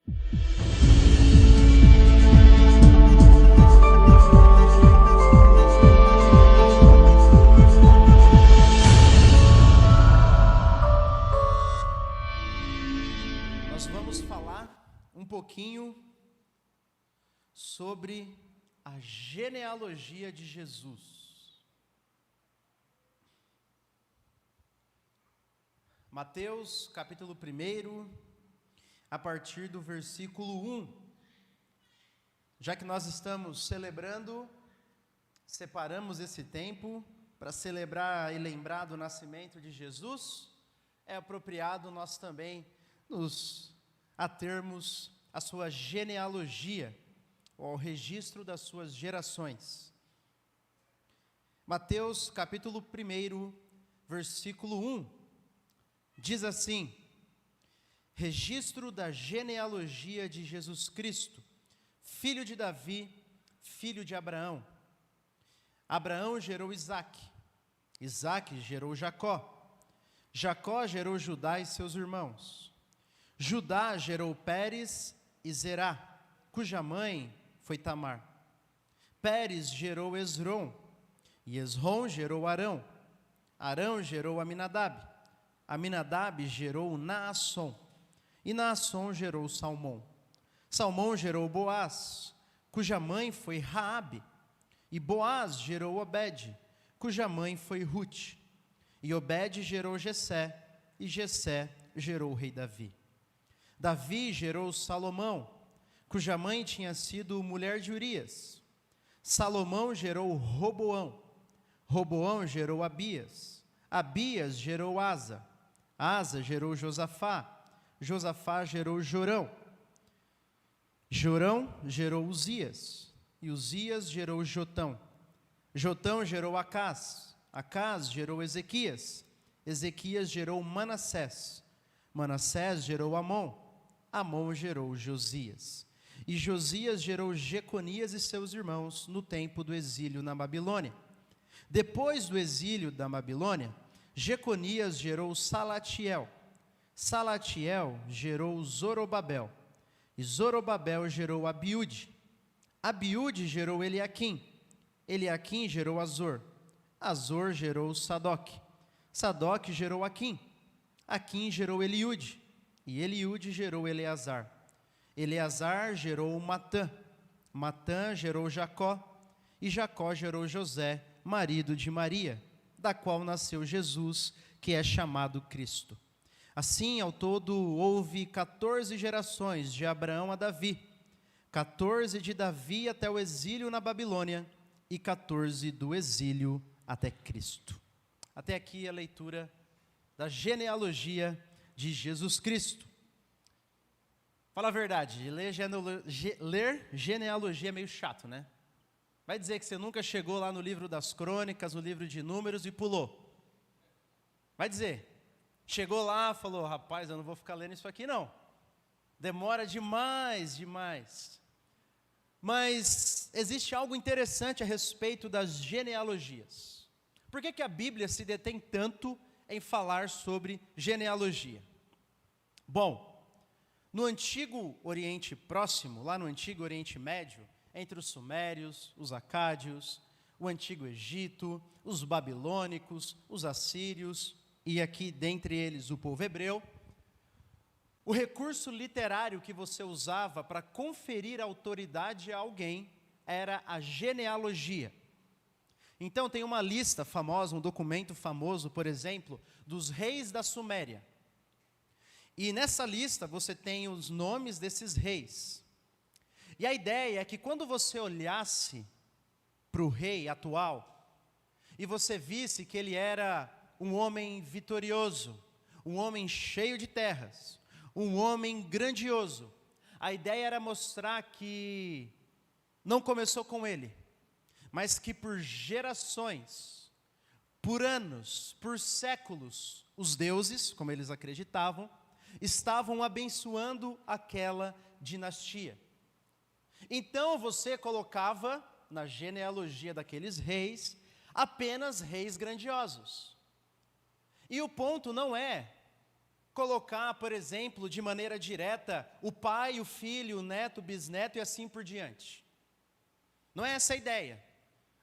Nós vamos falar um pouquinho sobre a genealogia de Jesus. Mateus, capítulo 1, a partir do versículo 1. Já que nós estamos celebrando, separamos esse tempo para celebrar e lembrar do nascimento de Jesus, é apropriado nós também nos atermos à sua genealogia, ou ao registro das suas gerações. Mateus, capítulo 1, versículo 1. Diz assim: registro da genealogia de Jesus Cristo, filho de Davi, filho de Abraão. Abraão gerou Isaque, Isaque gerou Jacó, Jacó gerou Judá e seus irmãos. Judá gerou Pérez e Zerá, cuja mãe foi Tamar. Pérez gerou Esrom, e Esrom gerou Arão. Arão gerou Aminadab. Aminadab gerou Naasson, e Naasson gerou Salmão. Salmão gerou Boaz, cuja mãe foi Raabe. E Boaz gerou Obed, cuja mãe foi Rute. E Obed gerou Jessé, e Jessé gerou o rei Davi. Davi gerou Salomão, cuja mãe tinha sido mulher de Urias. Salomão gerou Roboão, Roboão gerou Abias, Abias gerou Asa, Asa gerou Josafá, Josafá gerou Jorão, Jorão gerou Uzias, e Uzias gerou Jotão, Jotão gerou Acás, Acás gerou Ezequias, Ezequias gerou Manassés, Manassés gerou Amon, Amon gerou Josias, e Josias gerou Jeconias e seus irmãos no tempo do exílio na Babilônia. Depois do exílio da Babilônia, Jeconias gerou Salatiel, Salatiel gerou Zorobabel, e Zorobabel gerou Abiúde, Abiúde gerou Eliaquim, Eliaquim gerou Azor, Azor gerou Sadoc, Sadoc gerou Aquim, Aquim gerou Eliúde, e Eliúde gerou Eleazar, Eleazar gerou Matã, Matã gerou Jacó, e Jacó gerou José, marido de Maria, da qual nasceu Jesus, que é chamado Cristo. Assim, ao todo, houve 14 gerações de Abraão a Davi, 14 de Davi até o exílio na Babilônia, e 14 do exílio até Cristo. Até aqui a leitura da genealogia de Jesus Cristo. Fala a verdade, ler genealogia é meio chato, né? Vai dizer que você nunca chegou lá no livro das crônicas, no livro de números e pulou. Vai dizer. Chegou lá, falou, rapaz, eu não vou ficar lendo isso aqui não. Demora demais. Mas existe algo interessante a respeito das genealogias. Por que a Bíblia se detém tanto em falar sobre genealogia? Bom, no antigo Oriente Próximo, lá no antigo Oriente Médio, entre os sumérios, os acádios, o antigo Egito, os babilônicos, os assírios, e aqui dentre eles o povo hebreu, o recurso literário que você usava para conferir autoridade a alguém era a genealogia. Então tem uma lista famosa, um documento famoso, por exemplo, dos reis da Suméria. E nessa lista você tem os nomes desses reis. E a ideia é que quando você olhasse para o rei atual, e você visse que ele era um homem vitorioso, um homem cheio de terras, um homem grandioso, a ideia era mostrar que não começou com ele, mas que por gerações, por anos, por séculos, os deuses, como eles acreditavam, estavam abençoando aquela dinastia. Então você colocava na genealogia daqueles reis apenas reis grandiosos. E o ponto não é colocar, por exemplo, de maneira direta, o pai, o filho, o neto, o bisneto e assim por diante. Não é essa a ideia.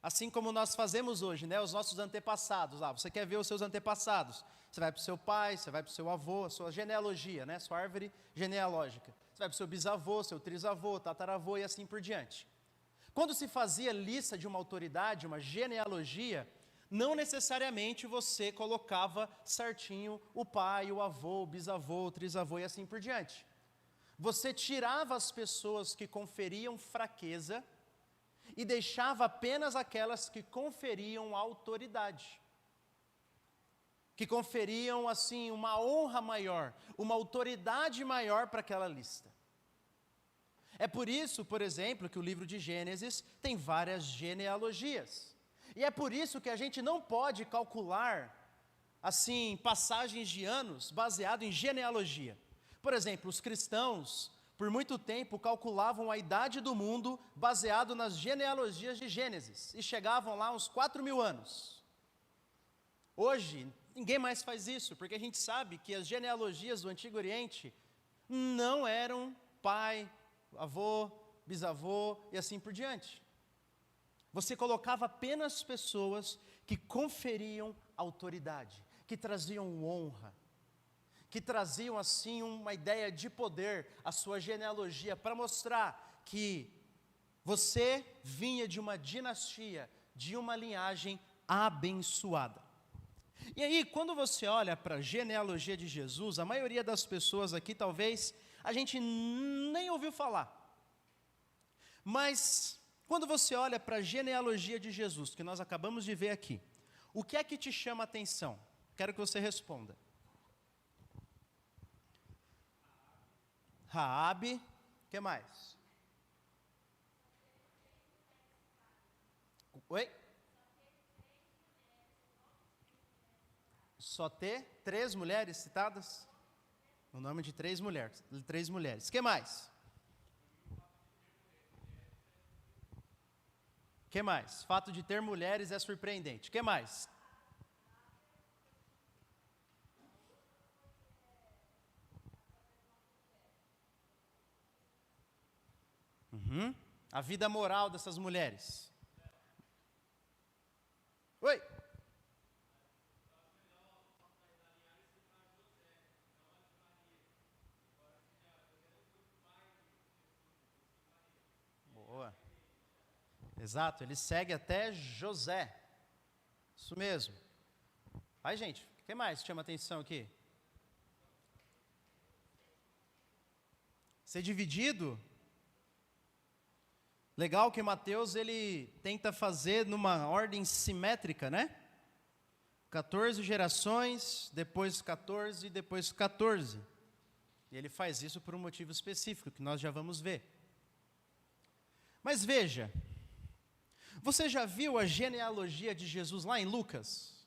Assim como nós fazemos hoje, né? Os nossos antepassados lá. Você quer ver os seus antepassados? Você vai para o seu pai, você vai para o seu avô, a sua genealogia, né? Sua árvore genealógica. Você vai para o seu bisavô, seu trisavô, tataravô e assim por diante. Quando se fazia lista de uma autoridade, uma genealogia, não necessariamente você colocava certinho o pai, o avô, o bisavô, o trisavô e assim por diante. Você tirava as pessoas que conferiam fraqueza e deixava apenas aquelas que conferiam autoridade, que conferiam, assim, uma honra maior, uma autoridade maior para aquela lista. É por isso, por exemplo, que o livro de Gênesis tem várias genealogias. E é por isso que a gente não pode calcular, assim, passagens de anos baseado em genealogia. Por exemplo, os cristãos, por muito tempo, calculavam a idade do mundo baseado nas genealogias de Gênesis, e chegavam lá uns 4.000 anos. Hoje, ninguém mais faz isso, porque a gente sabe que as genealogias do Antigo Oriente não eram pai, avô, bisavô e assim por diante. Você colocava apenas pessoas que conferiam autoridade, que traziam honra, que traziam assim uma ideia de poder à sua genealogia, para mostrar que você vinha de uma dinastia, de uma linhagem abençoada. E aí, quando você olha para a genealogia de Jesus, a maioria das pessoas aqui, talvez, a gente nem ouviu falar. Mas, quando você olha para a genealogia de Jesus, que nós acabamos de ver aqui, o que é que te chama a atenção? Quero que você responda. Raabe, o que mais? Oi? Só ter 3 mulheres citadas? O nome de 3 mulheres. 3 mulheres. O que mais? O que mais? Fato de ter mulheres é surpreendente. O que mais? A vida moral dessas mulheres. Oi? Boa. Exato, ele segue até José. Isso mesmo. Ai, gente, o que mais chama atenção aqui? Ser dividido. Legal que Mateus, ele tenta fazer numa ordem simétrica, né? 14 gerações, depois 14 e depois 14. E ele faz isso por um motivo específico, que nós já vamos ver. Mas veja, você já viu a genealogia de Jesus lá em Lucas?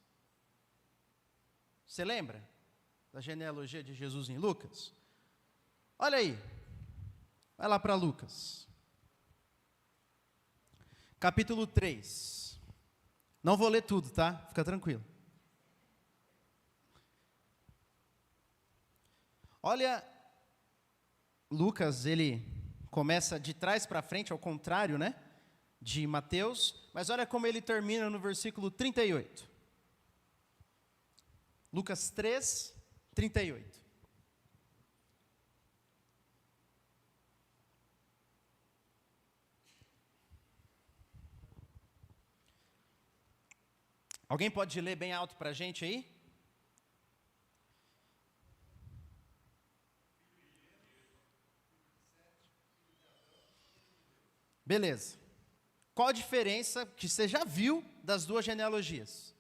Você lembra da genealogia de Jesus em Lucas? Olha aí, vai lá para Lucas. Capítulo 3. Não vou ler tudo, tá? Fica tranquilo. Olha, Lucas, ele começa de trás para frente, ao contrário, né? De Mateus, mas olha como ele termina no versículo 38. Lucas 3, 38. Alguém pode ler bem alto para a gente aí? Beleza. Qual a diferença que você já viu das duas genealogias?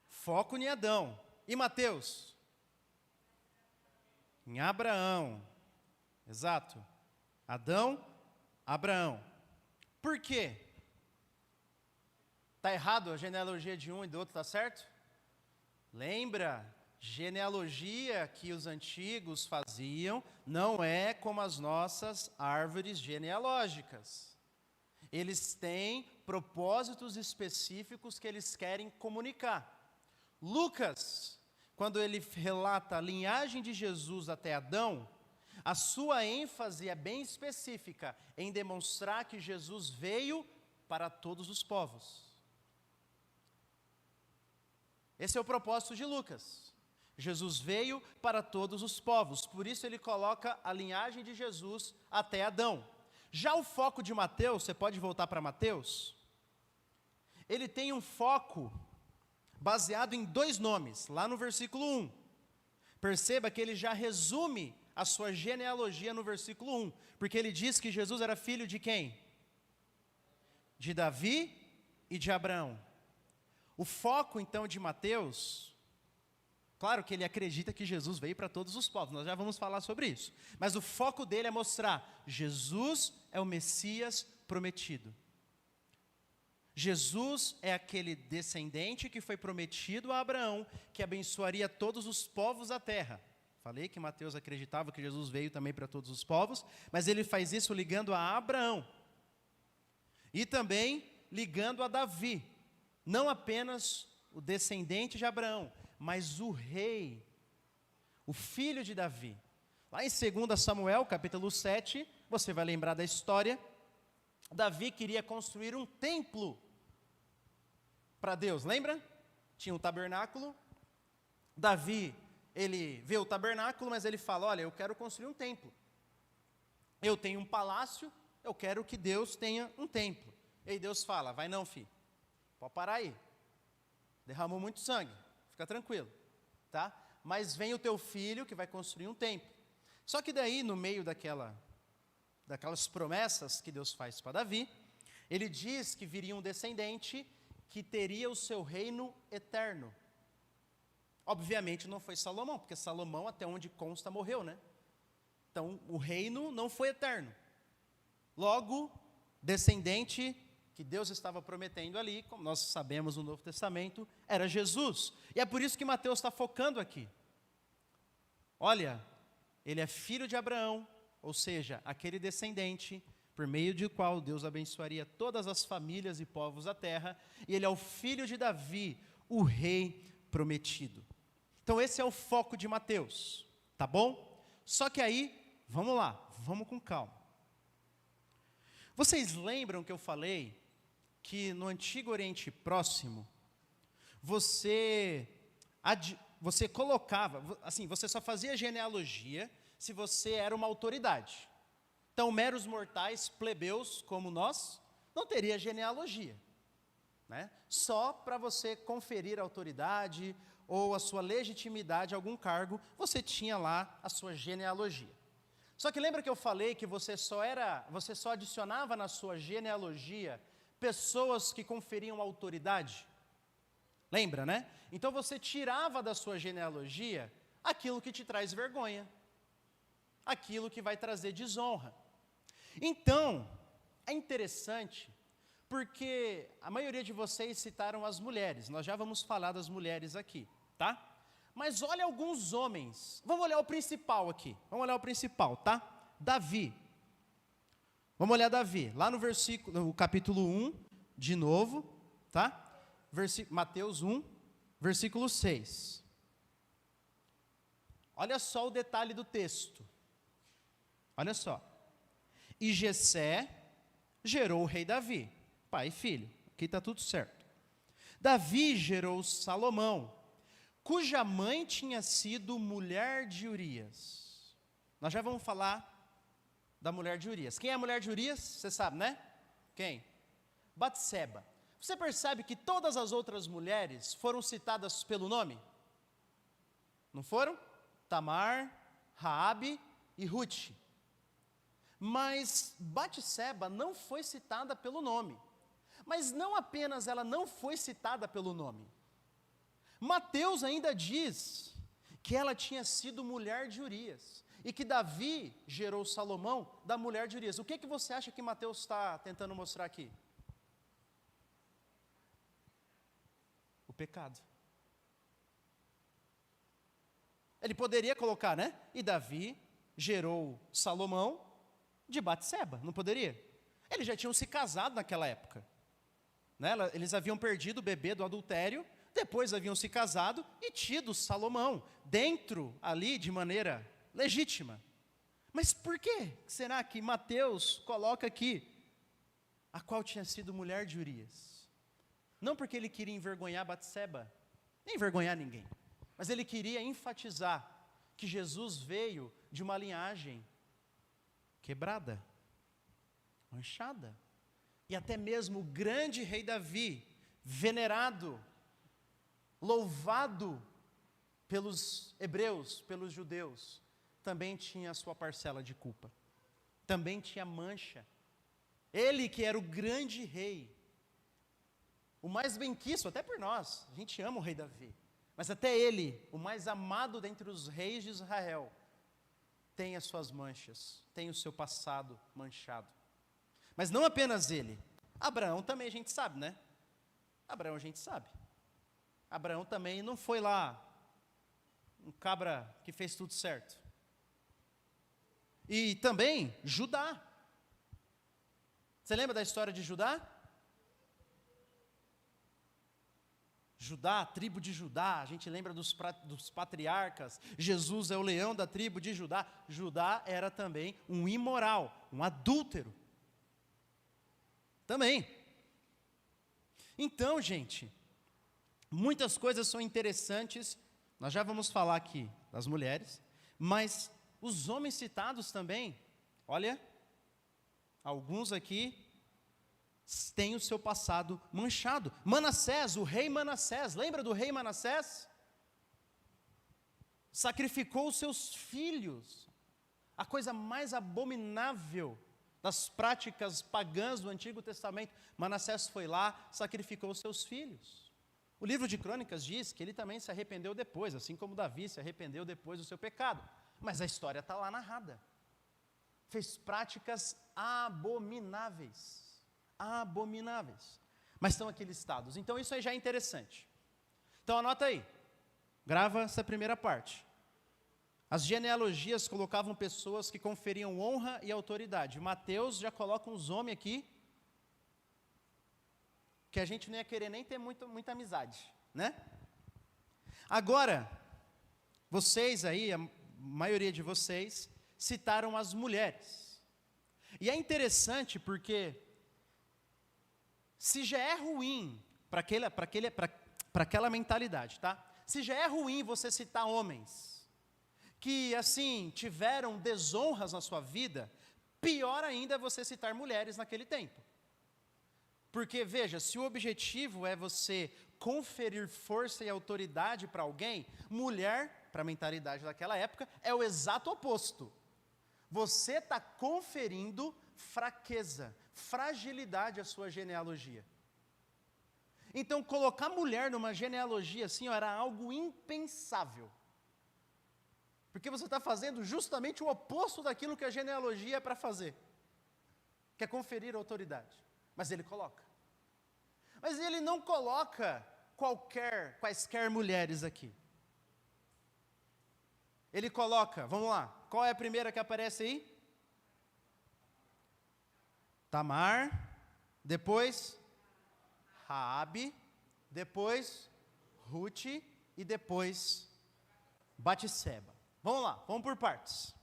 Foco em Adão. E Mateus? Em Abraão. Exato. Adão, Abraão. Por quê? Está errado a genealogia de um e do outro, está certo? Lembra, genealogia que os antigos faziam não é como as nossas árvores genealógicas. Eles têm propósitos específicos que eles querem comunicar. Lucas quando ele relata a linhagem de Jesus até Adão, a sua ênfase é bem específica em demonstrar que Jesus veio para todos os povos. Esse é o propósito de Lucas. Jesus veio para todos os povos, por isso ele coloca a linhagem de Jesus até Adão. Já o foco de Mateus, você pode voltar para Mateus? Ele tem um foco baseado em 2 nomes, lá no versículo 1. Perceba que ele já resume a sua genealogia no versículo 1, porque ele diz que Jesus era filho de quem? De Davi e de Abraão. O foco então de Mateus, claro que ele acredita que Jesus veio para todos os povos, nós já vamos falar sobre isso, mas o foco dele é mostrar, Jesus é o Messias prometido. Jesus é aquele descendente que foi prometido a Abraão, que abençoaria todos os povos da terra. Falei que Mateus acreditava que Jesus veio também para todos os povos, mas ele faz isso ligando a Abraão. E também ligando a Davi. Não apenas o descendente de Abraão, mas o rei, o filho de Davi. Lá em 2 Samuel, capítulo 7, você vai lembrar da história. Davi queria construir um templo para Deus, lembra? Tinha um tabernáculo. Davi, ele vê o tabernáculo, mas ele fala, olha, eu quero construir um templo. Eu tenho um palácio, eu quero que Deus tenha um templo. E aí Deus fala, vai não, filho, pode parar aí. Derramou muito sangue, fica tranquilo, tá? Mas vem o teu filho que vai construir um templo. Só que daí, no meio daquelas promessas que Deus faz para Davi, ele diz que viria um descendente que teria o seu reino eterno. Obviamente não foi Salomão, porque Salomão, até onde consta, morreu, né? Então, o reino não foi eterno. Logo, descendente que Deus estava prometendo ali, como nós sabemos no Novo Testamento, era Jesus. E é por isso que Mateus está focando aqui. Olha, ele é filho de Abraão, ou seja, aquele descendente por meio do qual Deus abençoaria todas as famílias e povos da terra, e ele é o filho de Davi, o rei prometido. Então esse é o foco de Mateus, tá bom? Só que aí, vamos lá, vamos com calma. Vocês lembram que eu falei que no Antigo Oriente Próximo, você colocava, assim, você só fazia genealogia se você era uma autoridade. Então, meros mortais, plebeus, como nós, não teria genealogia, né? Só para você conferir autoridade ou a sua legitimidade a algum cargo, você tinha lá a sua genealogia. Só que lembra que eu falei que você só adicionava na sua genealogia pessoas que conferiam autoridade? Lembra, né? Então você tirava da sua genealogia aquilo que te traz vergonha, aquilo que vai trazer desonra. Então, é interessante, porque a maioria de vocês citaram as mulheres, nós já vamos falar das mulheres aqui, tá? Mas olha alguns homens, vamos olhar o principal aqui, tá? Davi. Vamos olhar Davi, lá no capítulo 1, de novo, tá? Mateus 1, versículo 6. Olha só o detalhe do texto. Olha só. E Jessé gerou o rei Davi, pai e filho. Aqui está tudo certo. Davi gerou Salomão, cuja mãe tinha sido mulher de Urias. Nós já vamos falar da mulher de Urias. Quem é a mulher de Urias? Você sabe, né? Quem? Batseba. Você percebe que todas as outras mulheres foram citadas pelo nome? Não foram? Tamar, Raabe e Ruth. Mas Batseba não foi citada pelo nome. Mas não apenas ela não foi citada pelo nome. Mateus ainda diz que ela tinha sido mulher de Urias. E que Davi gerou Salomão da mulher de Urias. O que você acha que Mateus está tentando mostrar aqui? O pecado. Ele poderia colocar, né? E Davi gerou Salomão de Batseba, não poderia? Eles já tinham se casado naquela época, né? Eles haviam perdido o bebê do adultério, depois haviam se casado e tido Salomão, dentro ali de maneira legítima. Mas por que será que Mateus coloca aqui a qual tinha sido mulher de Urias? Não porque ele queria envergonhar Batseba, nem envergonhar ninguém, mas ele queria enfatizar que Jesus veio de uma linhagem quebrada, manchada, e até mesmo o grande rei Davi, venerado, louvado pelos hebreus, pelos judeus, também tinha a sua parcela de culpa, também tinha mancha. Ele que era o grande rei, o mais benquisto, até por nós, a gente ama o rei Davi, mas até ele, o mais amado dentre os reis de Israel, tem as suas manchas, tem o seu passado manchado. Mas não apenas ele, Abraão também a gente sabe, né? Abraão a gente sabe. Abraão também não foi lá um cabra que fez tudo certo. E também Judá. Você lembra da história de Judá? Judá, a tribo de Judá, a gente lembra dos patriarcas, Jesus é o leão da tribo de Judá. Judá era também um imoral, um adúltero. Também. Então, gente, muitas coisas são interessantes, nós já vamos falar aqui das mulheres, mas os homens citados também, olha, alguns aqui têm o seu passado manchado. Manassés, o rei Manassés, lembra do rei Manassés? Sacrificou os seus filhos, a coisa mais abominável das práticas pagãs do Antigo Testamento. Manassés foi lá, sacrificou os seus filhos. O livro de Crônicas diz que ele também se arrependeu depois, assim como Davi se arrependeu depois do seu pecado. Mas a história está lá narrada. Fez práticas abomináveis. Abomináveis. Mas estão aqui listados. Então isso aí já é interessante. Então anota aí. Grava essa primeira parte. As genealogias colocavam pessoas que conferiam honra e autoridade. Mateus já coloca uns homens aqui que a gente não ia querer nem ter muita amizade, né? Agora, vocês aí, a maioria de vocês, citaram as mulheres. E é interessante porque, se já é ruim para aquela mentalidade, tá? Se já é ruim você citar homens que, assim, tiveram desonras na sua vida, pior ainda é você citar mulheres naquele tempo. Porque, veja, se o objetivo é você conferir força e autoridade para alguém, mulher, para a mentalidade daquela época, é o exato oposto. Você está conferindo fraqueza, fragilidade à sua genealogia. Então, colocar mulher numa genealogia assim, ó, era algo impensável. Porque você está fazendo justamente o oposto daquilo que a genealogia é para fazer, que é conferir autoridade. Mas ele coloca. Mas ele não coloca quaisquer mulheres aqui. Ele coloca, vamos lá, qual é a primeira que aparece aí? Tamar, depois Raabe, depois Ruth e depois Batseba. Vamos lá, vamos por partes.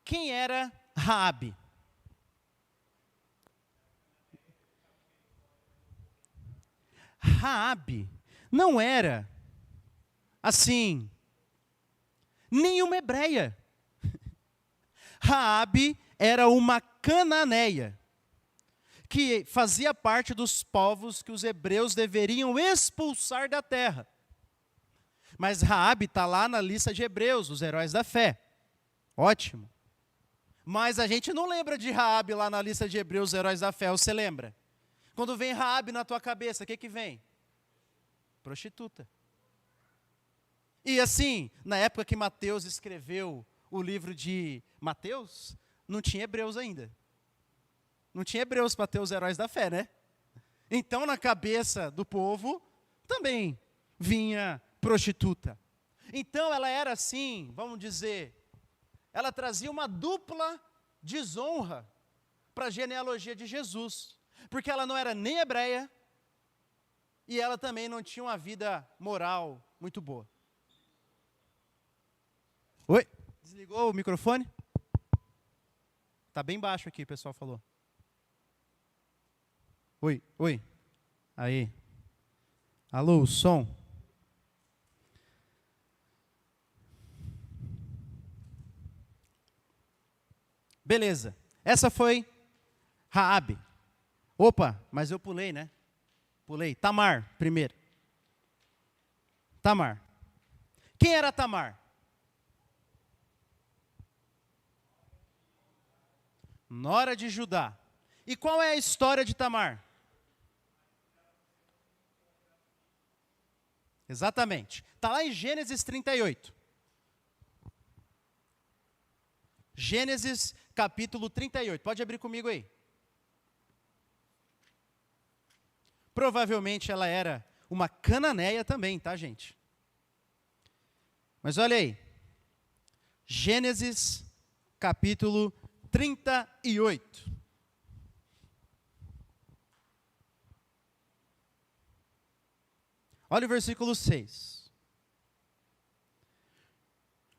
Quem era Raabe? Raabe não era, assim, nenhuma hebreia. Raabe era uma cananeia, que fazia parte dos povos que os hebreus deveriam expulsar da terra. Mas Raabe está lá na lista de hebreus, os heróis da fé. Ótimo. Mas a gente não lembra de Raabe lá na lista de hebreus, os heróis da fé, você lembra? Quando vem Raabe na tua cabeça, o que vem? Prostituta. E assim, na época que Mateus escreveu o livro de Mateus, não tinha hebreus ainda. Não tinha hebreus para ter os heróis da fé, né? Então, na cabeça do povo, também vinha prostituta. Então, ela era assim, vamos dizer, ela trazia uma dupla desonra para a genealogia de Jesus. Porque ela não era nem hebreia, e ela também não tinha uma vida moral muito boa. Oi? Desligou o microfone? Tá bem baixo aqui, o pessoal falou. Oi, oi. Aí. Alô, som. Beleza. Essa foi Raabe. Opa, mas eu pulei, né? Pulei. Tamar, primeiro. Tamar. Quem era Tamar? Nora de Judá. E qual é a história de Tamar? Exatamente. Está lá em Gênesis 38. Gênesis capítulo 38. Pode abrir comigo aí. Provavelmente ela era uma cananeia também, tá, gente? Mas olha aí. Gênesis capítulo 38. Olha o versículo 6.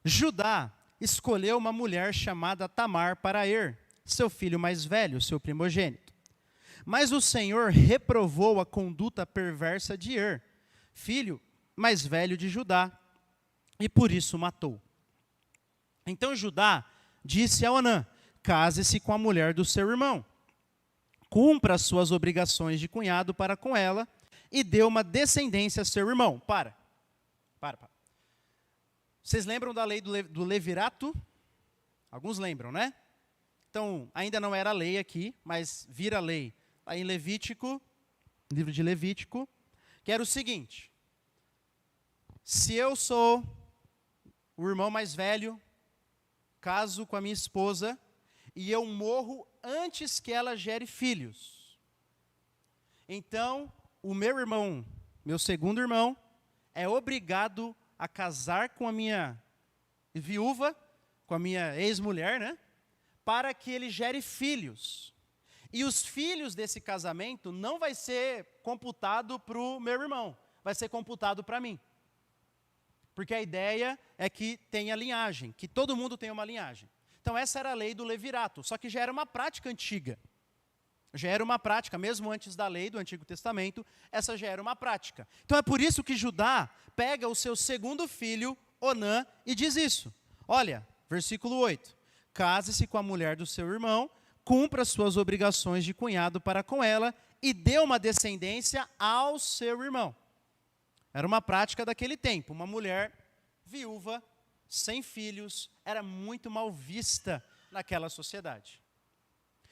Judá escolheu uma mulher chamada Tamar para Er, seu filho mais velho, seu primogênito. Mas o Senhor reprovou a conduta perversa de Er, filho mais velho de Judá, e por isso o matou. Então Judá disse a Onã: case-se com a mulher do seu irmão, cumpra as suas obrigações de cunhado para com ela, e deu uma descendência a seu irmão. Para. Vocês lembram da lei do levirato? Alguns lembram, né? Então, ainda não era lei aqui, mas vira lei. Aí em Levítico, livro de Levítico, que era o seguinte: se eu sou o irmão mais velho, caso com a minha esposa, e eu morro antes que ela gere filhos, então o meu irmão, meu segundo irmão, é obrigado a casar com a minha viúva, com a minha ex-mulher, né? Para que ele gere filhos. E os filhos desse casamento não vai ser computado para o meu irmão, vai ser computado para mim. Porque a ideia é que tenha linhagem, que todo mundo tenha uma linhagem. Então essa era a lei do levirato, só que já era uma prática antiga. Já era uma prática, mesmo antes da lei do Antigo Testamento, essa já era uma prática. Então é por isso que Judá pega o seu segundo filho, Onã, e diz isso. Olha, versículo 8. Case-se com a mulher do seu irmão, cumpra as suas obrigações de cunhado para com ela, e dê uma descendência ao seu irmão. Era uma prática daquele tempo. Uma mulher viúva, sem filhos, era muito mal vista naquela sociedade.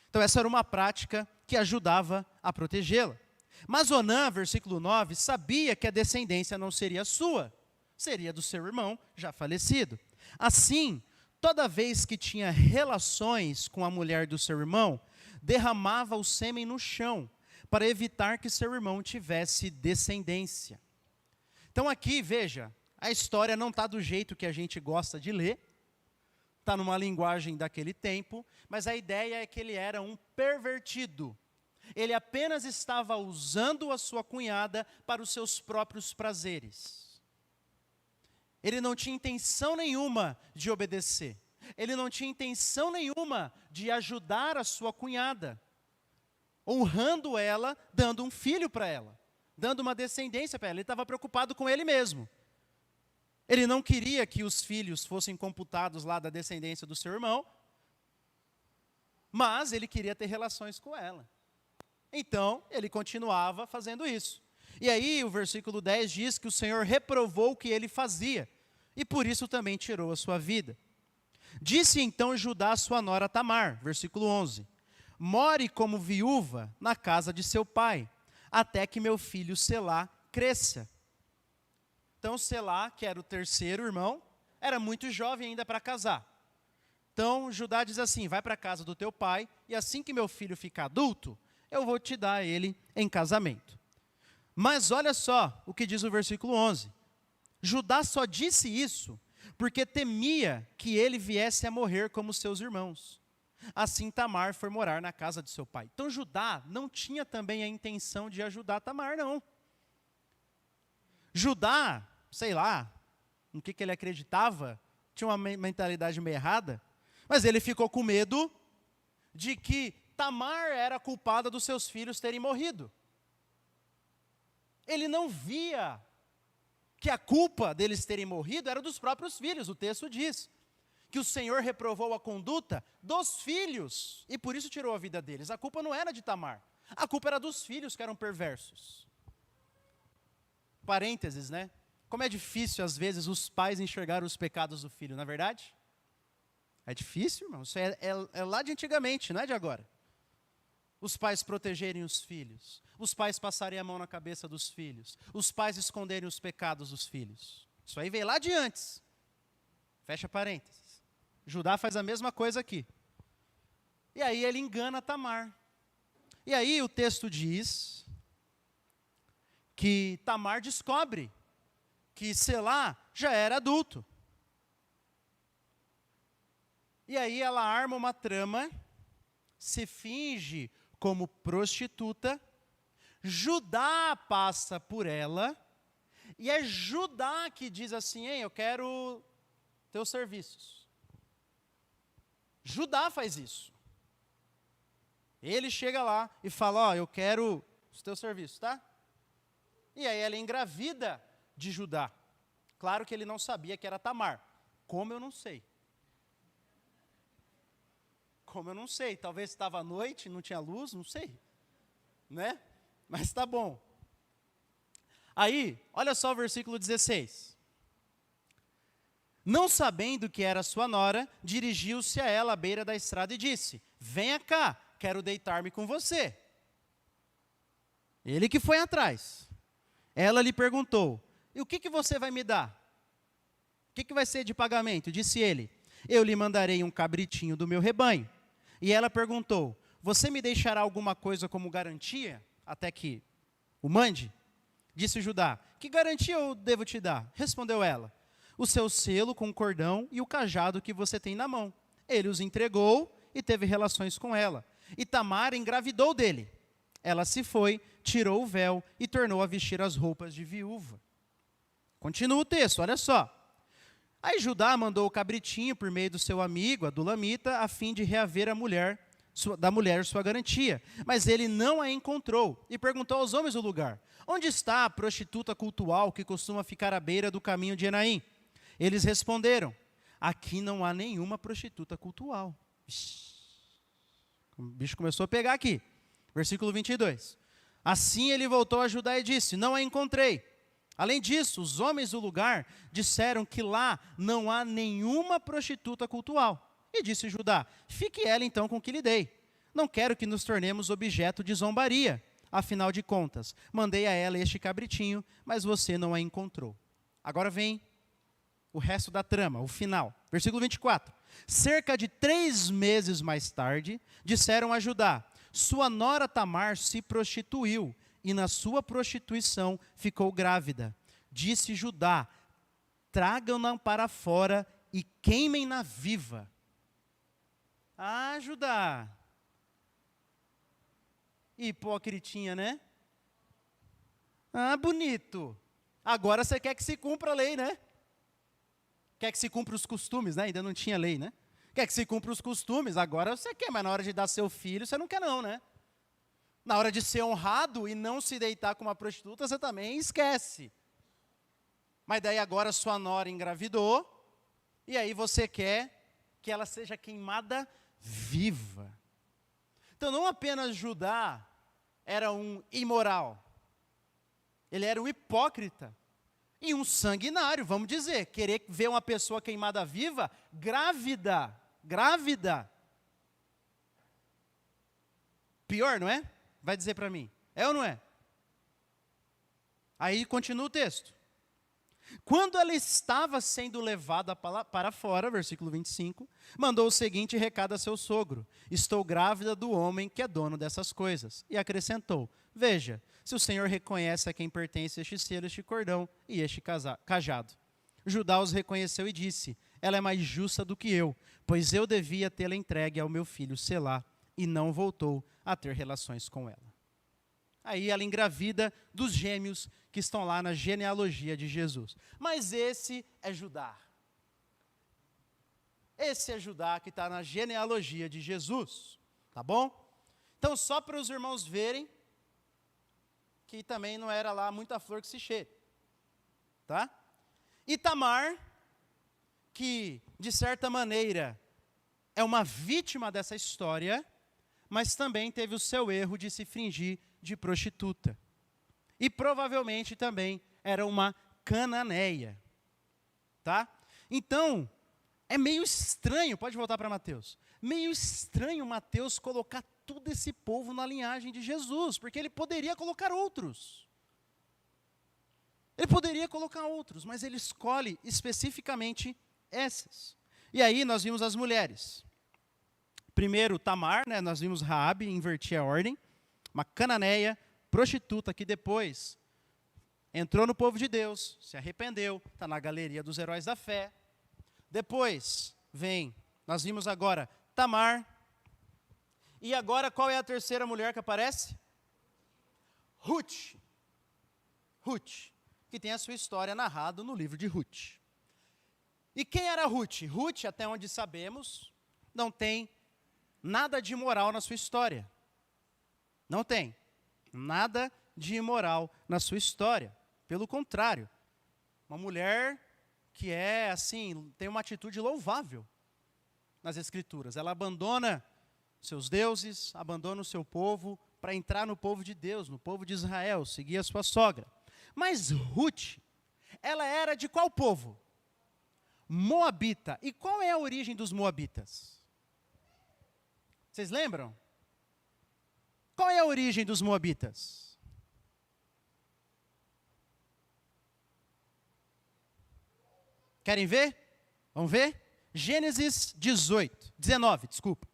Então essa era uma prática que ajudava a protegê-la. Mas Onã, versículo 9, sabia que a descendência não seria sua, seria do seu irmão já falecido. Assim, toda vez que tinha relações com a mulher do seu irmão, derramava o sêmen no chão, para evitar que seu irmão tivesse descendência. Então aqui, veja, a história não está do jeito que a gente gosta de ler, está numa linguagem daquele tempo, mas a ideia é que ele era um pervertido. Ele apenas estava usando a sua cunhada para os seus próprios prazeres. Ele não tinha intenção nenhuma de obedecer. Ele não tinha intenção nenhuma de ajudar a sua cunhada, honrando ela, dando um filho para ela, dando uma descendência para ela. Ele estava preocupado com ele mesmo. Ele não queria que os filhos fossem computados lá da descendência do seu irmão, mas ele queria ter relações com ela. Então, ele continuava fazendo isso. E aí, o versículo 10 diz que o Senhor reprovou o que ele fazia, e por isso também tirou a sua vida. Disse então Judá a sua nora Tamar, versículo 11, more como viúva na casa de seu pai, até que meu filho Selá cresça. Então Selá, que era o terceiro irmão, era muito jovem ainda para casar. Então Judá diz assim, vai para a casa do teu pai, e assim que meu filho ficar adulto, eu vou te dar ele em casamento. Mas olha só o que diz o versículo 11. Judá só disse isso porque temia que ele viesse a morrer como seus irmãos. Assim Tamar foi morar na casa de seu pai. Então Judá não tinha também a intenção de ajudar Tamar, não. Judá, sei lá, no que ele acreditava, tinha uma mentalidade meio errada, mas ele ficou com medo de que Tamar era culpada dos seus filhos terem morrido. Ele não via que a culpa deles terem morrido era dos próprios filhos. O texto diz que o Senhor reprovou a conduta dos filhos e por isso tirou a vida deles. A culpa não era de Tamar, a culpa era dos filhos que eram perversos. Parênteses, né? Como é difícil às vezes os pais enxergarem os pecados do filho, não é verdade? É difícil, irmão. Isso é lá de antigamente, não é de agora. Os pais protegerem os filhos, os pais passarem a mão na cabeça dos filhos, os pais esconderem os pecados dos filhos. Isso aí veio lá de antes. Fecha parênteses. Judá faz a mesma coisa aqui. E aí ele engana Tamar. E aí o texto diz que Tamar descobre que Selá já era adulto. E aí ela arma uma trama, se finge como prostituta, Judá passa por ela, e é Judá que diz assim, eu quero teus serviços. Judá faz isso. Ele chega lá e fala, eu quero os teus serviços, tá? E aí ela engravida de Judá. Claro que ele não sabia que era Tamar. Como eu não sei. Como eu não sei, talvez estava à noite, não tinha luz, não sei, né? Mas tá bom. Aí, olha só o versículo 16. Não sabendo que era sua nora, dirigiu-se a ela à beira da estrada e disse, venha cá, quero deitar-me com você. Ele que foi atrás. Ela lhe perguntou, e o que você vai me dar? O que vai ser de pagamento? Disse ele, eu lhe mandarei um cabritinho do meu rebanho. E ela perguntou, você me deixará alguma coisa como garantia, até que o mande? Disse Judá, que garantia eu devo te dar? Respondeu ela, o seu selo com o cordão e o cajado que você tem na mão. Ele os entregou e teve relações com ela. E Tamar engravidou dele. Ela se foi, tirou o véu e tornou a vestir as roupas de viúva. Continua o texto, olha só. Aí Judá mandou o cabritinho por meio do seu amigo, Adulamita, a fim de reaver da mulher sua garantia. Mas ele não a encontrou e perguntou aos homens do lugar, onde está a prostituta cultual que costuma ficar à beira do caminho de Enaim? Eles responderam, aqui não há nenhuma prostituta cultual. O bicho começou a pegar aqui. Versículo 22. Assim ele voltou a Judá e disse, não a encontrei. Além disso, os homens do lugar disseram que lá não há nenhuma prostituta cultual. E disse Judá, fique ela então com o que lhe dei. Não quero que nos tornemos objeto de zombaria. Afinal de contas, mandei a ela este cabritinho, mas você não a encontrou. Agora vem o resto da trama, o final. Versículo 24. Cerca de 3 meses mais tarde, disseram a Judá, sua nora Tamar se prostituiu, e na sua prostituição ficou grávida. Disse Judá, tragam-na para fora e queimem-na viva. Ah, Judá. Hipocritinha, né? Ah, bonito. Agora você quer que se cumpra a lei, né? Quer que se cumpra os costumes, né? Ainda não tinha lei, né? Quer que se cumpra os costumes, agora você quer, mas na hora de dar seu filho, você não quer não, né? Na hora de ser honrado e não se deitar com uma prostituta, você também esquece. Mas daí agora sua nora engravidou, e aí você quer que ela seja queimada viva. Então não apenas Judá era um imoral, ele era um hipócrita e um sanguinário, vamos dizer, querer ver uma pessoa queimada viva, grávida. Pior, não é? Vai dizer para mim, é ou não é? Aí continua o texto. Quando ela estava sendo levada para fora, versículo 25, mandou o seguinte recado a seu sogro, estou grávida do homem que é dono dessas coisas. E acrescentou, veja, se o Senhor reconhece a quem pertence este selo, este cordão e este cajado. Judá os reconheceu e disse, ela é mais justa do que eu, pois eu devia tê-la entregue ao meu filho Selá, e não voltou a ter relações com ela. Aí ela engravida dos gêmeos que estão lá na genealogia de Jesus. Mas esse é Judá. Esse é Judá que está na genealogia de Jesus, tá bom? Então, só para os irmãos verem que também não era lá muita flor que se cheire, tá? E Tamar, que de certa maneira é uma vítima dessa história, mas também teve o seu erro de se fingir de prostituta. E provavelmente também era uma cananeia, tá? Então, é meio estranho, pode voltar para Mateus, meio estranho Mateus colocar todo esse povo na linhagem de Jesus, porque ele poderia colocar outros. Ele poderia colocar outros, mas ele escolhe especificamente essas. E aí nós vimos as mulheres. Primeiro Tamar, né, nós vimos Raabe, inverti a ordem, uma cananeia, prostituta, que depois entrou no povo de Deus, se arrependeu, está na galeria dos heróis da fé. Depois vem, nós vimos agora Tamar. E agora qual é a terceira mulher que aparece? Ruth. Ruth, que tem a sua história narrada no livro de Ruth. E quem era Ruth? Ruth, até onde sabemos, não tem nada de imoral na sua história. Não tem nada de imoral na sua história. Pelo contrário, uma mulher que é assim, tem uma atitude louvável nas Escrituras. Ela abandona seus deuses, abandona o seu povo para entrar no povo de Deus, no povo de Israel, seguir a sua sogra. Mas Ruth, ela era de qual povo? Moabita. E qual é a origem dos moabitas? Vocês lembram? Qual é a origem dos moabitas? Querem ver? Vamos ver? Gênesis 19, desculpa.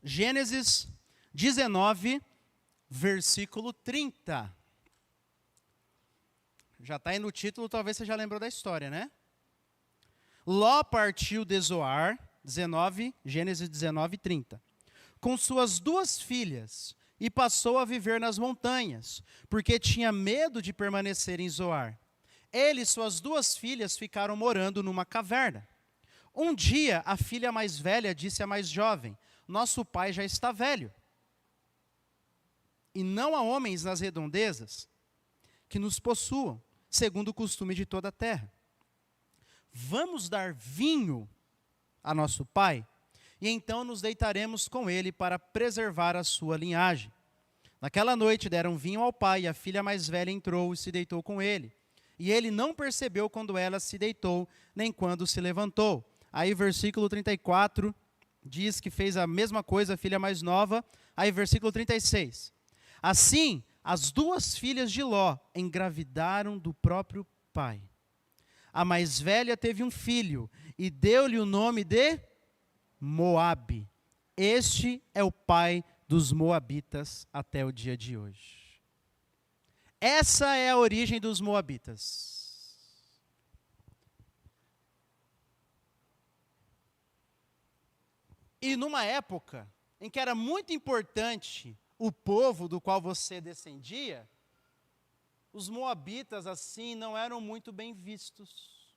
Gênesis 19, versículo 30. Já está aí no título, talvez você já lembrou da história, né? Ló partiu de Zoar, Gênesis 19, 30, com suas 2 filhas, e passou a viver nas montanhas, porque tinha medo de permanecer em Zoar. Ele e suas 2 filhas ficaram morando numa caverna. Um dia, a filha mais velha disse à mais jovem: nosso pai já está velho, e não há homens nas redondezas que nos possuam, segundo o costume de toda a terra. Vamos dar vinho a nosso pai, e então nos deitaremos com ele para preservar a sua linhagem. Naquela noite deram vinho ao pai, e a filha mais velha entrou e se deitou com ele. E ele não percebeu quando ela se deitou, nem quando se levantou. Aí versículo 34 diz que fez a mesma coisa a filha mais nova. Aí versículo 36. Assim, as 2 filhas de Ló engravidaram do próprio pai. A mais velha teve um filho e deu-lhe o nome de Moabe. Este é o pai dos moabitas até o dia de hoje. Essa é a origem dos moabitas. E numa época em que era muito importante o povo do qual você descendia, os moabitas assim não eram muito bem vistos.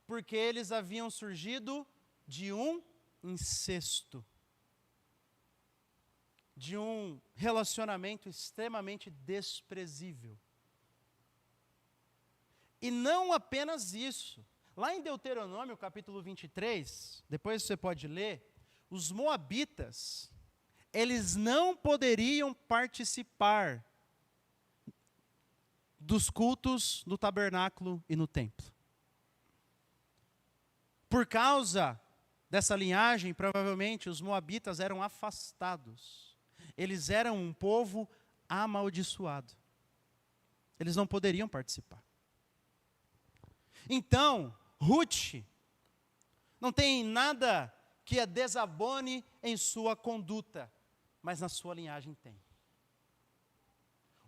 Porque eles haviam surgido de um incesto, de um relacionamento extremamente desprezível. E não apenas isso. Lá em Deuteronômio, capítulo 23, depois você pode ler, os moabitas, eles não poderiam participar dos cultos no tabernáculo e no templo. Por causa dessa linhagem, provavelmente os moabitas eram afastados. Eles eram um povo amaldiçoado. Eles não poderiam participar. Então, Ruth não tem nada que a desabone em sua conduta, mas na sua linhagem tem.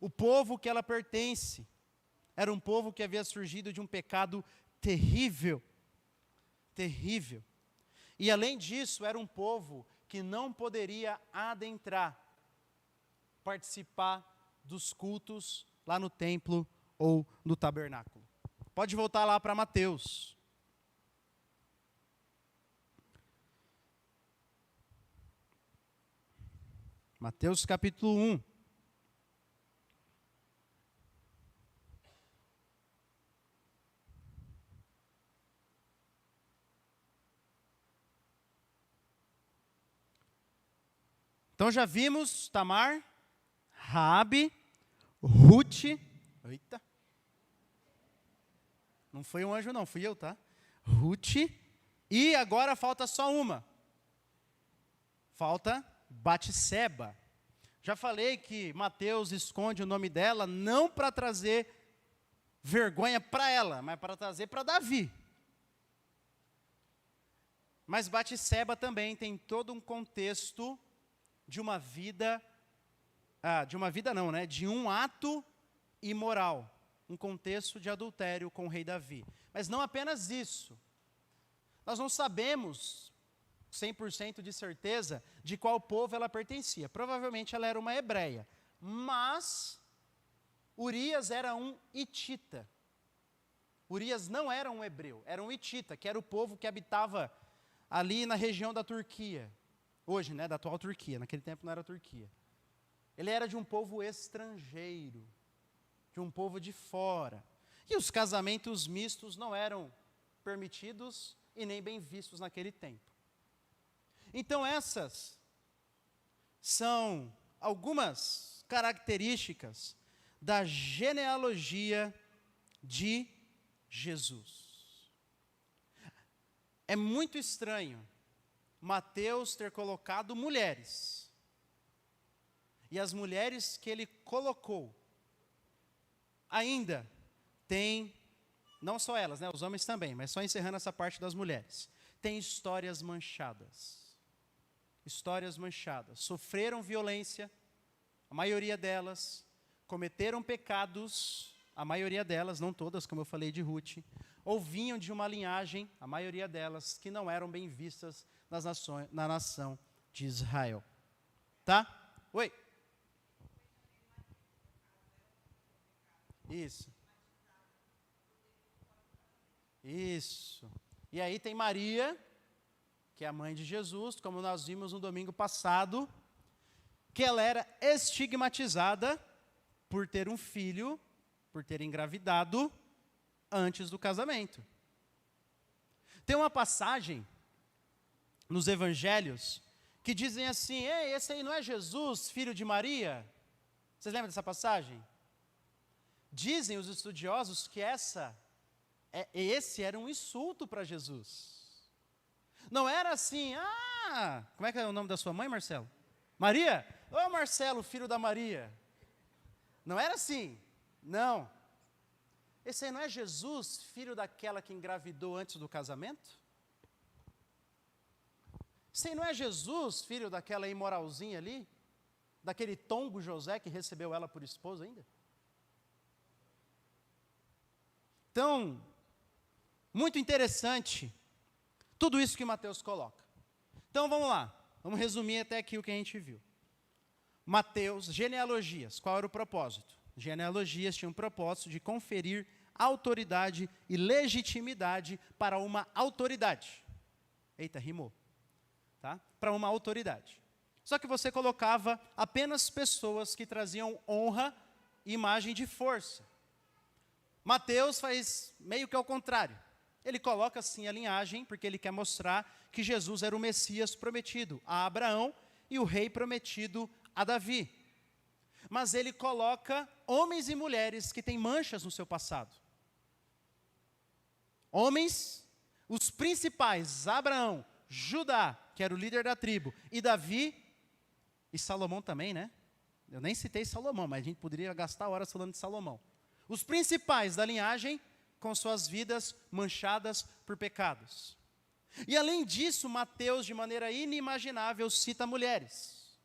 O povo que ela pertence era um povo que havia surgido de um pecado terrível, terrível. E além disso, era um povo que não poderia adentrar, participar dos cultos lá no templo ou no tabernáculo. Pode voltar lá para Mateus. Mateus capítulo 1. Então já vimos Tamar, Raabe, Ruth. Eita. Não foi um anjo não, fui eu, tá? Ruth. E agora falta só uma. Falta Batseba. Já falei que Mateus esconde o nome dela não para trazer vergonha para ela, mas para trazer para Davi. Mas Batseba também tem todo um contexto de uma vida, de um ato imoral, um contexto de adultério com o rei Davi. Mas não apenas isso. Nós não sabemos 100% de certeza de qual povo ela pertencia. Provavelmente ela era uma hebreia, mas Urias era um hitita. Urias não era um hebreu, era um hitita, que era o povo que habitava ali na região da Turquia. Hoje, da atual Turquia, naquele tempo não era Turquia. Ele era de um povo estrangeiro, de um povo de fora. E os casamentos mistos não eram permitidos e nem bem vistos naquele tempo. Então essas são algumas características da genealogia de Jesus. É muito estranho Mateus ter colocado mulheres. E as mulheres que ele colocou, ainda tem, não só elas, os homens também, mas só encerrando essa parte das mulheres, tem histórias manchadas. Histórias manchadas. Sofreram violência, a maioria delas, cometeram pecados, a maioria delas, não todas, como eu falei de Ruth, ou vinham de uma linhagem, a maioria delas, que não eram bem vistas na nação de Israel. Tá? Oi. Isso. Isso. E aí tem Maria, que é a mãe de Jesus, como nós vimos no domingo passado, que ela era estigmatizada por ter um filho, por ter engravidado antes do casamento. Tem uma passagem nos evangelhos que dizem assim: ei, esse aí não é Jesus, filho de Maria? Vocês lembram dessa passagem? Dizem os estudiosos que esse era um insulto para Jesus. Não era assim, como é que é o nome da sua mãe, Marcelo? Maria? Ô Marcelo, filho da Maria. Não era assim, não. Esse aí não é Jesus, filho daquela que engravidou antes do casamento? Esse aí não é Jesus, filho daquela imoralzinha ali? Daquele tongo José que recebeu ela por esposa ainda? Então, muito interessante tudo isso que Mateus coloca. Então vamos lá, vamos resumir até aqui o que a gente viu. Mateus, genealogias, qual era o propósito? Genealogias tinham o propósito de conferir autoridade e legitimidade para uma autoridade. Eita, rimou. Tá? Para uma autoridade. Só que você colocava apenas pessoas que traziam honra e imagem de força. Mateus faz meio que ao contrário. Ele coloca assim a linhagem, porque ele quer mostrar que Jesus era o Messias prometido a Abraão e o rei prometido a Davi. Mas ele coloca homens e mulheres que têm manchas no seu passado. Homens, os principais, Abraão, Judá, que era o líder da tribo, e Davi, e Salomão também, Eu nem citei Salomão, mas a gente poderia gastar horas falando de Salomão. Os principais da linhagem com suas vidas manchadas por pecados. E além disso, Mateus, de maneira inimaginável, cita mulheres.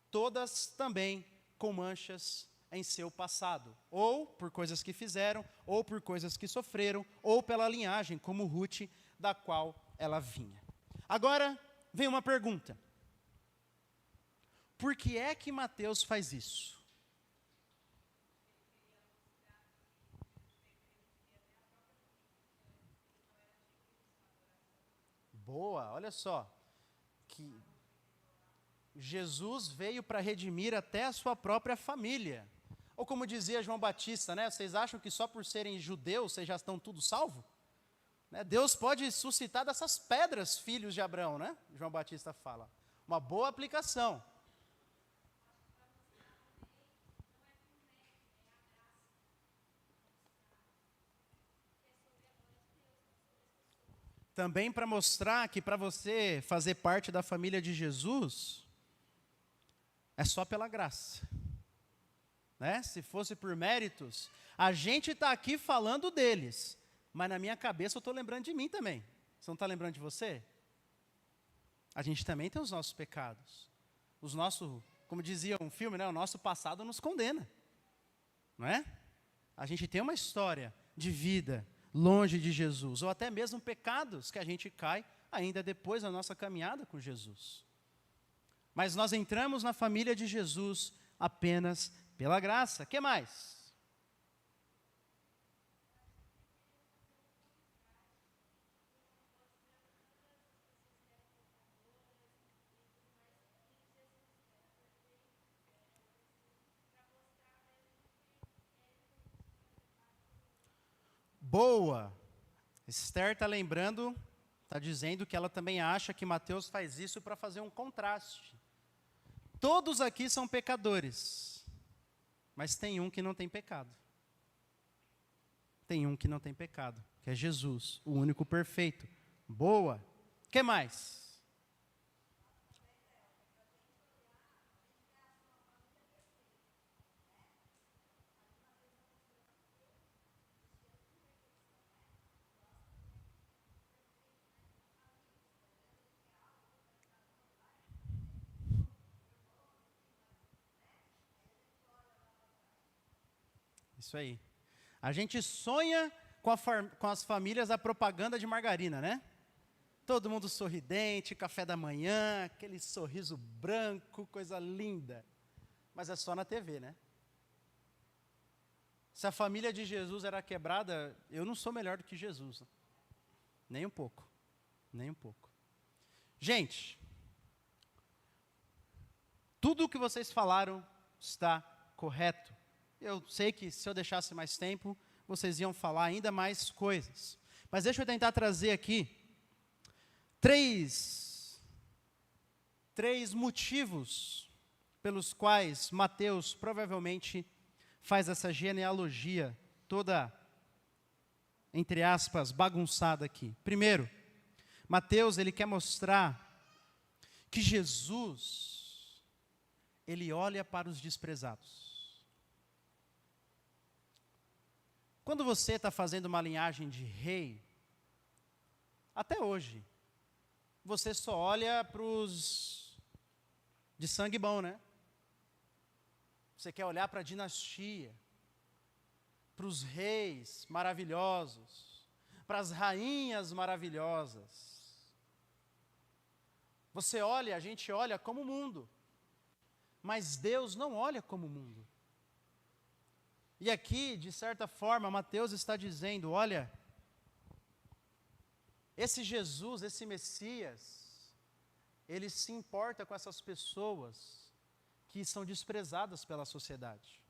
Todas também com manchas em seu passado, ou por coisas que fizeram, ou por coisas que sofreram, ou pela linhagem, como Ruth, da qual ela vinha. Agora, vem uma pergunta. Por que é que Mateus faz isso? Boa, olha só, que Jesus veio para redimir até a sua própria família. Ou como dizia João Batista, né? Vocês acham que só por serem judeus vocês já estão tudo salvo? Né? Deus pode suscitar dessas pedras filhos de Abraão, né? João Batista fala. Uma boa aplicação. Também para mostrar que para você fazer parte da família de Jesus, é só pela graça. Né? Se fosse por méritos, a gente está aqui falando deles, mas na minha cabeça eu estou lembrando de mim também. Você não está lembrando de você? A gente também tem os nossos pecados. Como dizia um filme, né? O nosso passado nos condena. Não é? A gente tem uma história de vida longe de Jesus, ou até mesmo pecados que a gente cai ainda depois da nossa caminhada com Jesus. Mas nós entramos na família de Jesus apenas pela graça. O que mais? Boa! Esther está lembrando, está dizendo que ela também acha que Mateus faz isso para fazer um contraste. Todos aqui são pecadores, mas tem um que não tem pecado. Tem um que não tem pecado, que é Jesus, o único perfeito. Boa! O que mais? Isso aí. A gente sonha com as famílias a propaganda de margarina, né? Todo mundo sorridente, café da manhã, aquele sorriso branco, coisa linda. Mas é só na TV, né? Se a família de Jesus era quebrada, eu não sou melhor do que Jesus. Nem um pouco. Nem um pouco. Gente, tudo o que vocês falaram está correto. Eu sei que se eu deixasse mais tempo, vocês iam falar ainda mais coisas. Mas deixa eu tentar trazer aqui três motivos pelos quais Mateus provavelmente faz essa genealogia toda, entre aspas, bagunçada aqui. Primeiro, Mateus, ele quer mostrar que Jesus, ele olha para os desprezados. Quando você está fazendo uma linhagem de rei, até hoje, você só olha para os de sangue bom, né? Você quer olhar para a dinastia, para os reis maravilhosos, para as rainhas maravilhosas. A gente olha como o mundo, mas Deus não olha como o mundo. E aqui, de certa forma, Mateus está dizendo, olha, esse Jesus, esse Messias, ele se importa com essas pessoas que são desprezadas pela sociedade,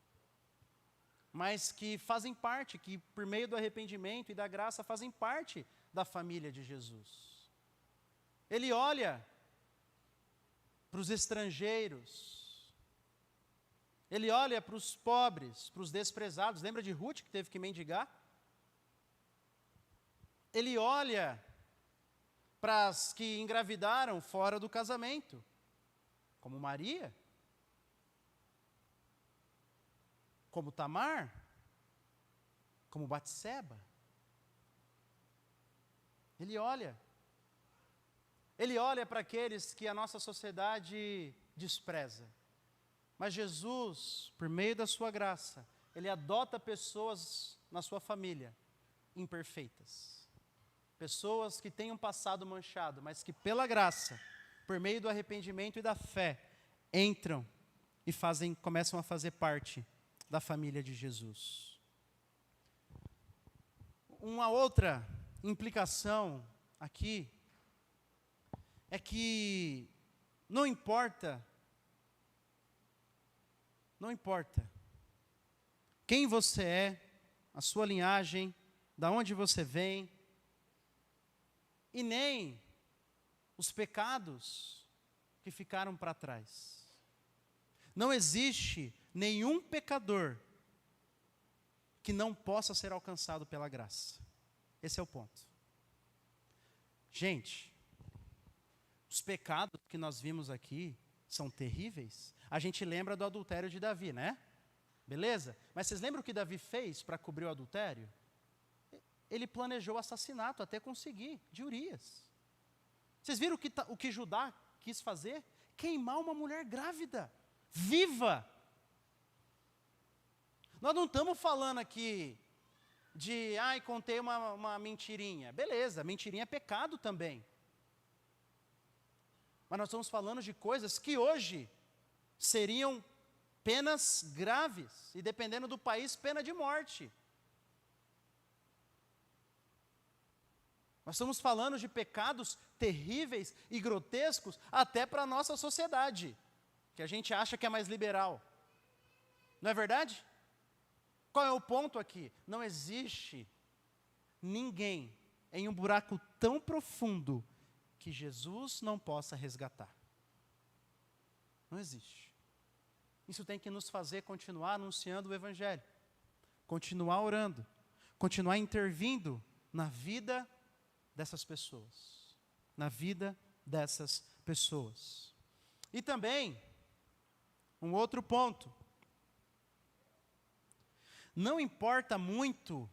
mas que fazem parte, que por meio do arrependimento e da graça fazem parte da família de Jesus. Ele olha para os estrangeiros, ele olha para os pobres, para os desprezados. Lembra de Ruth que teve que mendigar? Ele olha para as que engravidaram fora do casamento, como Maria, como Tamar, como Batseba. Ele olha para aqueles que a nossa sociedade despreza. Mas Jesus, por meio da sua graça, Ele adota pessoas na sua família imperfeitas. Pessoas que têm um passado manchado, mas que pela graça, por meio do arrependimento e da fé, entram e começam a fazer parte da família de Jesus. Uma outra implicação aqui é que não importa quem você é, a sua linhagem, da onde você vem, e nem os pecados que ficaram para trás. Não existe nenhum pecador que não possa ser alcançado pela graça. Esse é o ponto. Gente, os pecados que nós vimos aqui são terríveis. A gente lembra do adultério de Davi, né? Beleza? Mas vocês lembram o que Davi fez para cobrir o adultério? Ele planejou o assassinato até conseguir, de Urias. Vocês viram o que Judá quis fazer? Queimar uma mulher grávida, viva. Nós não estamos falando aqui de, contei uma mentirinha. Beleza, mentirinha é pecado também. Mas nós estamos falando de coisas que hoje seriam penas graves, e dependendo do país, pena de morte. Nós estamos falando de pecados terríveis e grotescos até para a nossa sociedade, que a gente acha que é mais liberal. Não é verdade? Qual é o ponto aqui? Não existe ninguém em um buraco tão profundo que Jesus não possa resgatar. Não existe. Isso tem que nos fazer continuar anunciando o Evangelho, continuar orando, continuar intervindo na vida dessas pessoas, na vida dessas pessoas. E também, um outro ponto, não importa muito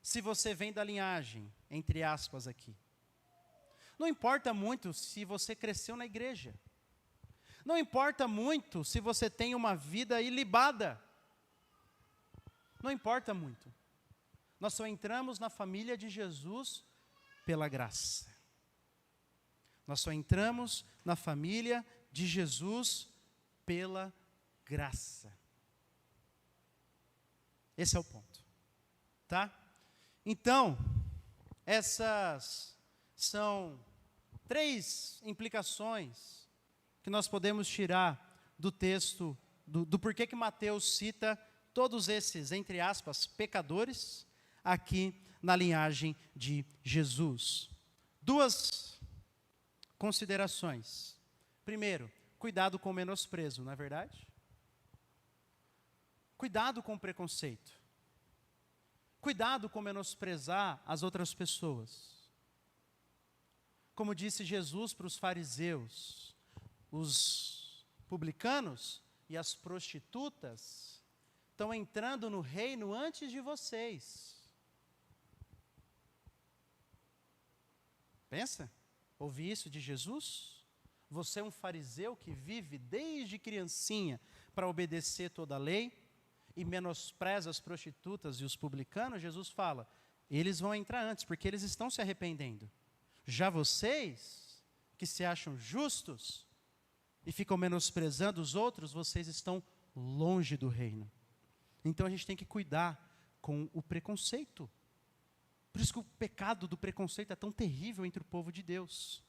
se você vem da linhagem, entre aspas aqui. Não importa muito se você cresceu na igreja. Não importa muito se você tem uma vida ilibada. Não importa muito. Nós só entramos na família de Jesus pela graça. Nós só entramos na família de Jesus pela graça. Esse é o ponto. Tá? Então, essas são 3 implicações que nós podemos tirar do texto, do porquê que Mateus cita todos esses, entre aspas, pecadores, aqui na linhagem de Jesus. 2 considerações. Primeiro, cuidado com o menosprezo, não é verdade? Cuidado com o preconceito. Cuidado com menosprezar as outras pessoas. Como disse Jesus para os fariseus, os publicanos e as prostitutas estão entrando no reino antes de vocês. Pensa, ouvi isso de Jesus? Você é um fariseu que vive desde criancinha para obedecer toda a lei e menospreza as prostitutas e os publicanos. Jesus fala, eles vão entrar antes, porque eles estão se arrependendo. Já vocês, que se acham justos e ficam menosprezando os outros, vocês estão longe do reino. Então a gente tem que cuidar com o preconceito. Por isso que o pecado do preconceito é tão terrível entre o povo de Deus.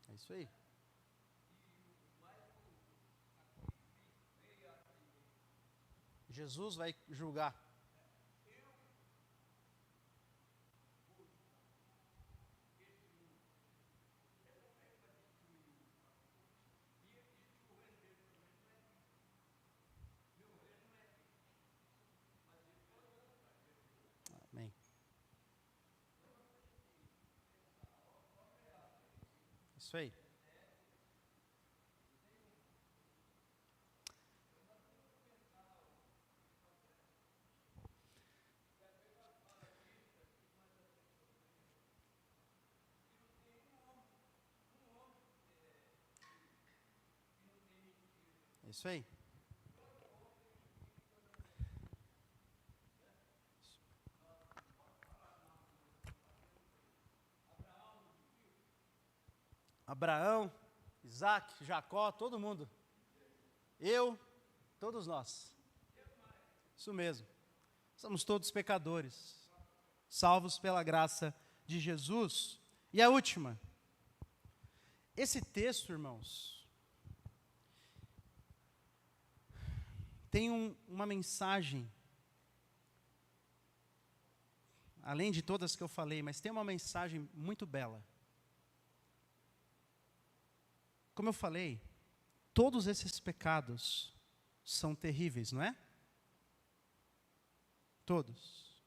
É isso aí. Jesus vai julgar. Isso aí. Isso aí. Abraão, Isaac, Jacó, todo mundo. Eu, todos nós. Isso mesmo. Somos todos pecadores, salvos pela graça de Jesus. E a última. Esse texto, irmãos, tem uma mensagem, além de todas que eu falei, mas tem uma mensagem muito bela. Como eu falei, todos esses pecados são terríveis, não é? Todos.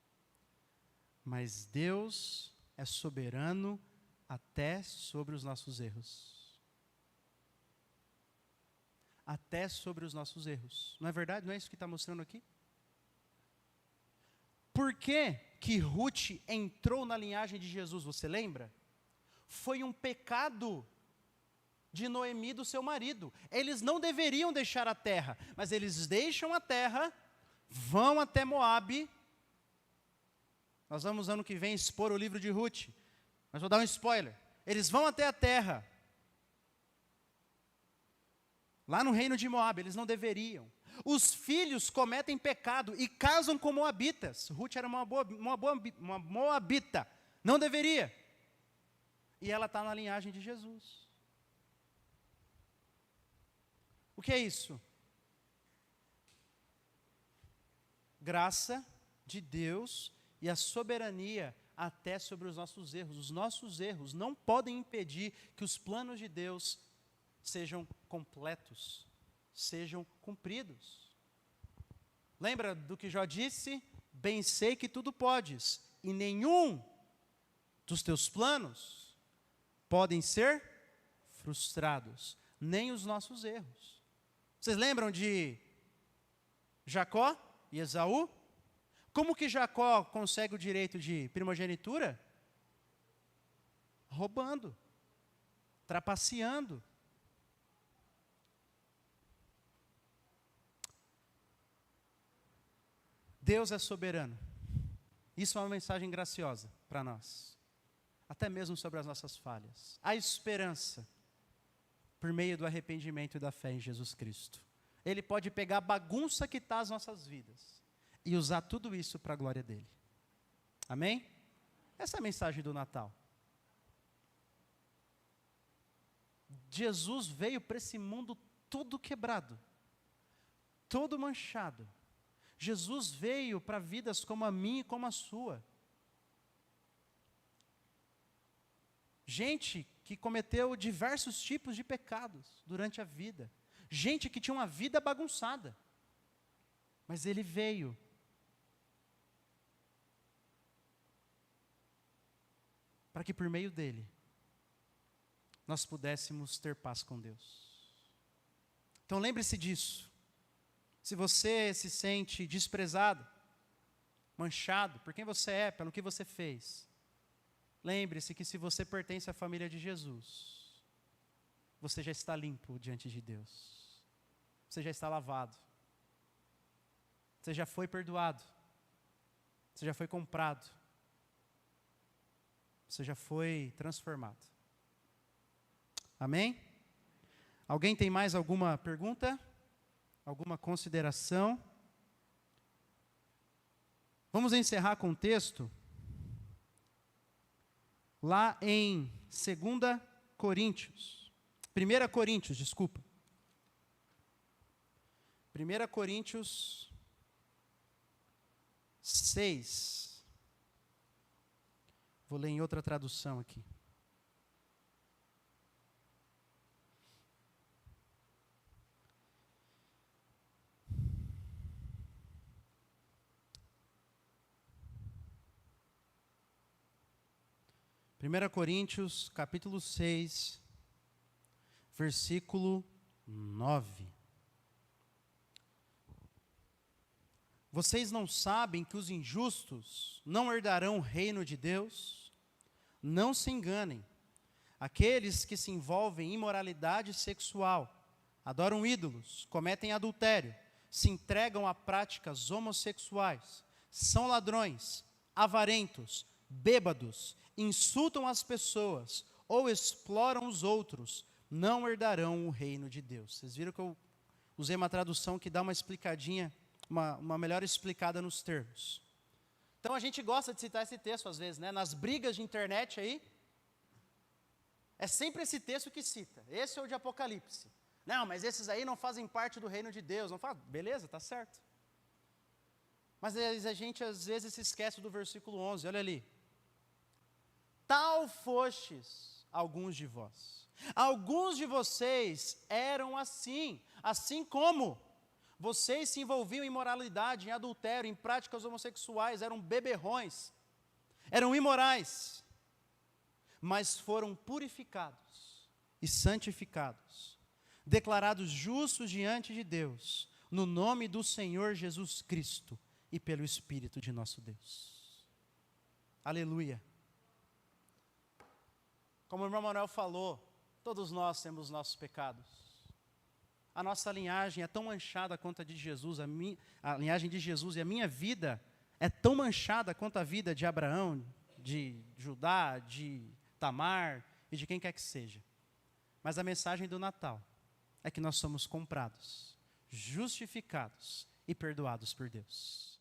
Mas Deus é soberano até sobre os nossos erros. Até sobre os nossos erros. Não é verdade? Não é isso que está mostrando aqui? Por que Ruth entrou na linhagem de Jesus, você lembra? Foi um pecado de Noemi, do seu marido. Eles não deveriam deixar a terra, mas eles deixam a terra, vão até Moabe. Nós vamos ano que vem expor o livro de Ruth, mas vou dar um spoiler. Eles vão até a terra, lá no reino de Moabe, eles não deveriam. Os filhos cometem pecado e casam com moabitas. Ruth era uma moabita, não deveria. E ela está na linhagem de Jesus. O que é isso? Graça de Deus e a soberania até sobre os nossos erros. Os nossos erros não podem impedir que os planos de Deus sejam completos, sejam cumpridos. Lembra do que Jó disse? Bem sei que tudo podes, e nenhum dos teus planos podem ser frustrados, nem os nossos erros. Vocês lembram de Jacó e Esaú? Como que Jacó consegue o direito de primogenitura? Roubando, trapaceando. Deus é soberano. Isso é uma mensagem graciosa para nós. Até mesmo sobre as nossas falhas. Há esperança por meio do arrependimento e da fé em Jesus Cristo. Ele pode pegar a bagunça que está as nossas vidas e usar tudo isso para a glória dele. Amém? Essa é a mensagem do Natal. Jesus veio para esse mundo todo quebrado, todo manchado. Jesus veio para vidas como a minha e como a sua. Gente que cometeu diversos tipos de pecados durante a vida. Gente que tinha uma vida bagunçada. Mas ele veio para que por meio dele nós pudéssemos ter paz com Deus. Então lembre-se disso. Se você se sente desprezado, manchado por quem você é, pelo que você fez, lembre-se que se você pertence à família de Jesus, você já está limpo diante de Deus. Você já está lavado. Você já foi perdoado. Você já foi comprado. Você já foi transformado. Amém? Alguém tem mais alguma pergunta? Alguma consideração? Vamos encerrar com o texto lá em 2 Coríntios. 1 Coríntios, desculpa. 1 Coríntios 6. Vou ler em outra tradução aqui. Primeira Coríntios, capítulo 6, versículo 9. Vocês não sabem que os injustos não herdarão o reino de Deus? Não se enganem. Aqueles que se envolvem em imoralidade sexual, adoram ídolos, cometem adultério, se entregam a práticas homossexuais, são ladrões, avarentos, bêbados, insultam as pessoas ou exploram os outros, não herdarão o reino de Deus. Vocês viram que eu usei uma tradução que dá uma explicadinha, uma melhor explicada nos termos. Então a gente gosta de citar esse texto às vezes, né? Nas brigas de internet aí, é sempre esse texto que cita. Esse é o de Apocalipse. Não, mas esses aí não fazem parte do reino de Deus. Não fala, beleza, está certo. Mas a gente às vezes se esquece do versículo 11, olha ali. Tal fostes alguns de vós. Alguns de vocês eram assim como vocês se envolviam em imoralidade, em adultério, em práticas homossexuais, eram beberrões, eram imorais, mas foram purificados e santificados, declarados justos diante de Deus, no nome do Senhor Jesus Cristo e pelo Espírito de nosso Deus. Aleluia. Como o irmão Manuel falou, todos nós temos nossos pecados. A nossa linhagem é tão manchada quanto a de Jesus, a linhagem de Jesus e a minha vida é tão manchada quanto a vida de Abraão, de Judá, de Tamar e de quem quer que seja. Mas a mensagem do Natal é que nós somos comprados, justificados e perdoados por Deus.